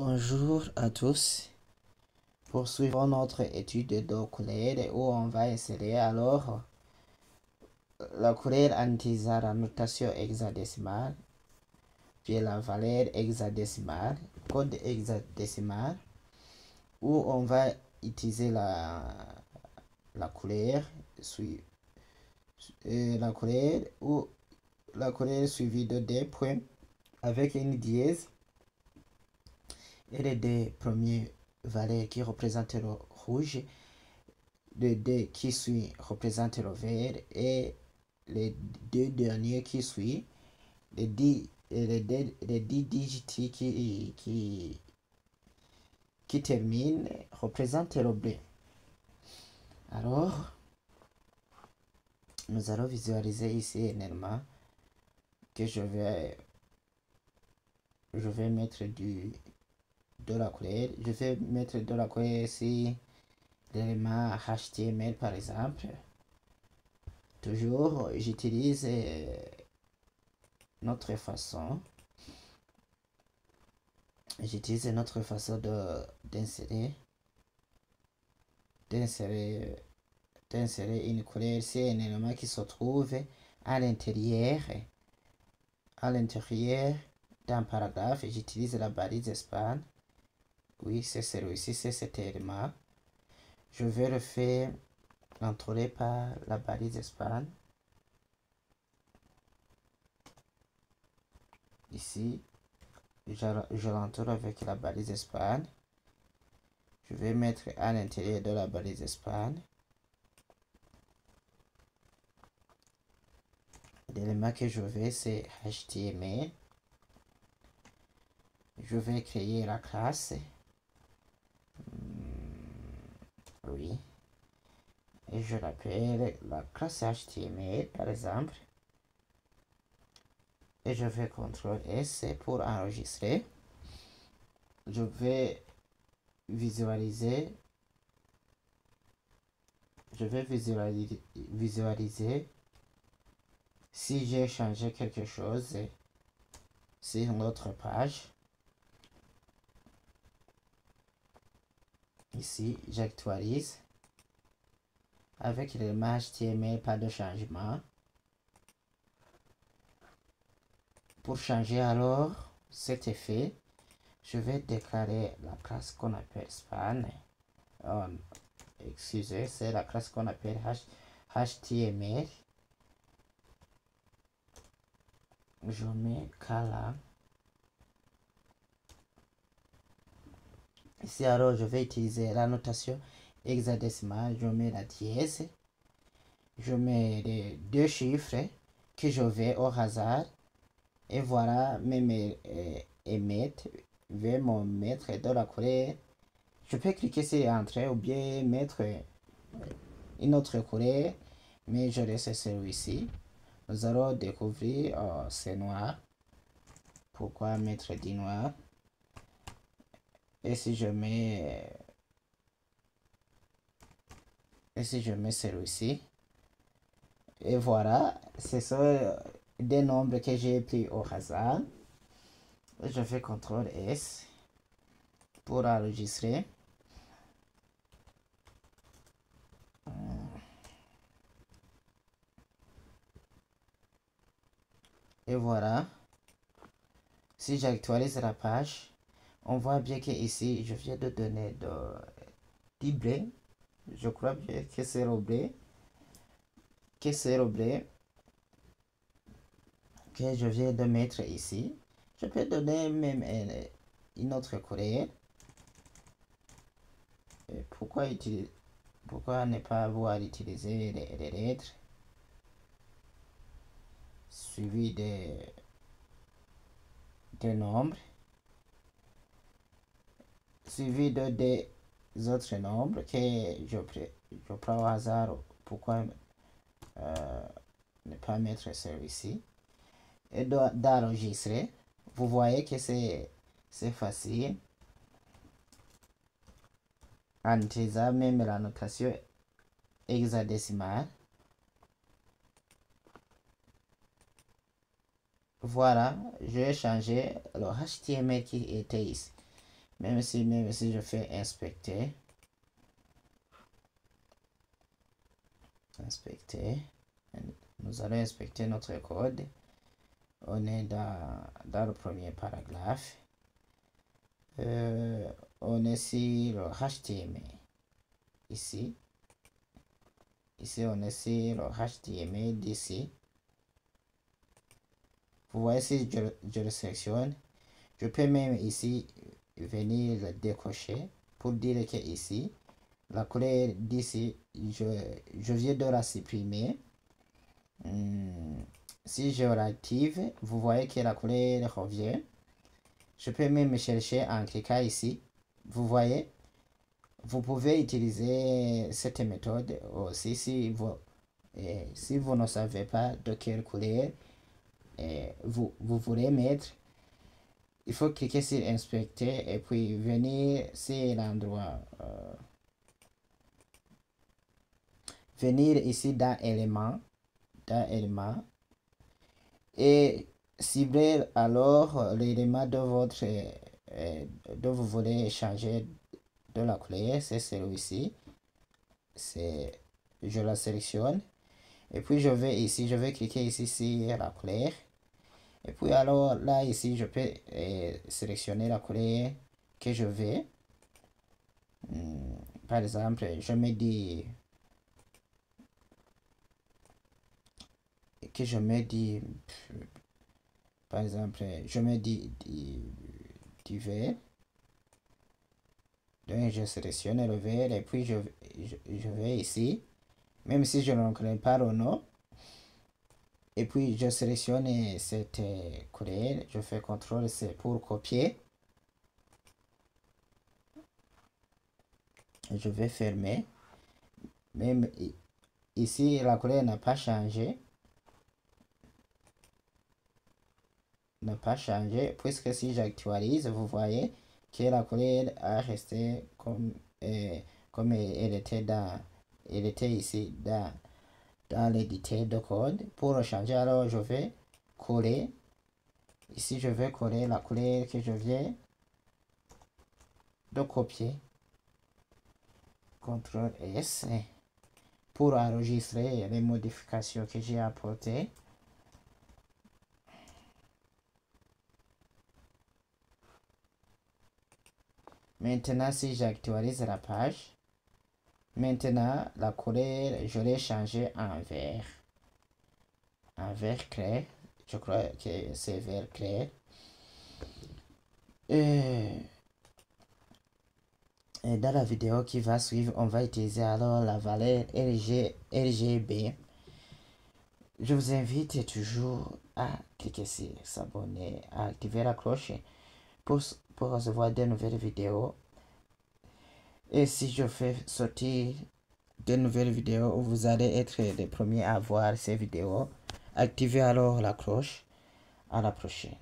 Bonjour à tous. Poursuivons notre étude de couleur où on va insérer alors la couleur en utilisant la notation hexadécimale, puis la valeur hexadécimale, code hexadécimal, où on va utiliser la couleur la couleur suivie de deux points avec une dièse et les deux premières valeurs qui représentent le rouge, les deux qui suivent représentent le vert et les deux derniers qui suivent les 10 digits qui terminent représentent le bleu. Alors, nous allons visualiser ici un élément que je vais mettre de la couleur. Je vais mettre de la couleur ici l'élément HTML par exemple. Toujours, j'utilise notre façon. J'utilise notre façon d'insérer une couleur. C'est un élément qui se trouve à l'intérieur d'un paragraphe. J'utilise la balise espagne. Oui, c'est celui-ci, c'est cet élément. Je vais le faire entourer par la balise espagne. Ici, je l'entoure avec la balise espagne. Je vais mettre à l'intérieur de la balise espagne l'élément que je veux, c'est HTML. Je vais créer la classe. Oui. Et je l'appelle la classe HTML par exemple. Et je vais CTRL S pour enregistrer. Je vais visualiser. Si j'ai changé quelque chose sur notre page. Ici, j'actualise. Avec l'élément HTML, pas de changement. Pour changer alors cet effet, je vais déclarer la classe qu'on appelle span. Excusez, c'est la classe qu'on appelle HTML. Je mets color. Ici alors je vais utiliser la notation hexadécimale. Je mets la dièse. Je mets les deux chiffres que je vais au hasard. Et voilà, même émettre vers mon mettre de la couleur. Je peux cliquer sur Entrée ou bien mettre une autre couleur, mais je laisse celui-ci. Nous allons découvrir, c'est noir. Pourquoi mettre du noir? Et si je mets celui-ci, et voilà, ce sont des nombres que j'ai pris au hasard. Je fais CTRL S pour enregistrer. Et voilà. Si j'actualise la page, on voit bien que ici, je viens de donner du blé. Je crois bien que c'est le blé. Que je viens de mettre ici. Je peux donner même une autre couleur. Pourquoi ne pas avoir utilisé les lettres suivies des nombres, suivi de des autres nombres que je prends au hasard. Pourquoi ne pas mettre celui-ci et d'enregistrer? Vous voyez que c'est facile en utilisant même la notation hexadécimale. Voilà, je vais changer le HTML qui était ici. Même si je fais inspecter, nous allons inspecter notre code. On est dans le premier paragraphe. On est sur le HTML. Ici, on est sur le HTML d'ici. Vous voyez, si je le sélectionne, je peux même ici venir le décocher pour dire que ici, la couleur d'ici, je viens de la supprimer. Si je l'active, vous voyez que la couleur revient. Je peux même chercher en cliquant ici. Vous voyez, vous pouvez utiliser cette méthode aussi si vous ne savez pas de quelle couleur vous voulez mettre. Il faut cliquer sur inspecter et puis venir sur l'endroit. Venir ici dans éléments. Et cibler alors l'élément de votre dont vous voulez changer de la couleur. C'est celui-ci. Je la sélectionne. Et puis je vais cliquer ici sur la couleur. Et puis alors là ici je peux sélectionner la couleur que je veux. Par exemple, je me dis par exemple, je me dis du vert. Donc je sélectionne le vert et puis je vais ici, même si je ne connais pas le nom. Et puis je sélectionne cette couleur, je fais CTRL-C pour copier. Je vais fermer. Même ici, la couleur n'a pas changé. Puisque si j'actualise, vous voyez que la couleur a resté comme elle était ici dans l'éditeur de code. Pour le changer, alors je vais coller. Ici, je vais coller la couleur que je viens de copier. CTRL-S pour enregistrer les modifications que j'ai apportées. Maintenant, si j'actualise la page, maintenant la couleur, je l'ai changé en vert. En vert clair. Je crois que c'est vert clair. Et dans la vidéo qui va suivre, on va utiliser alors la valeur RGB. Je vous invite toujours à cliquer sur s'abonner, à activer la cloche pour recevoir de nouvelles vidéos. Et si je fais sortir de nouvelles vidéos, vous allez être les premiers à voir ces vidéos. Activez alors la cloche. À la prochaine.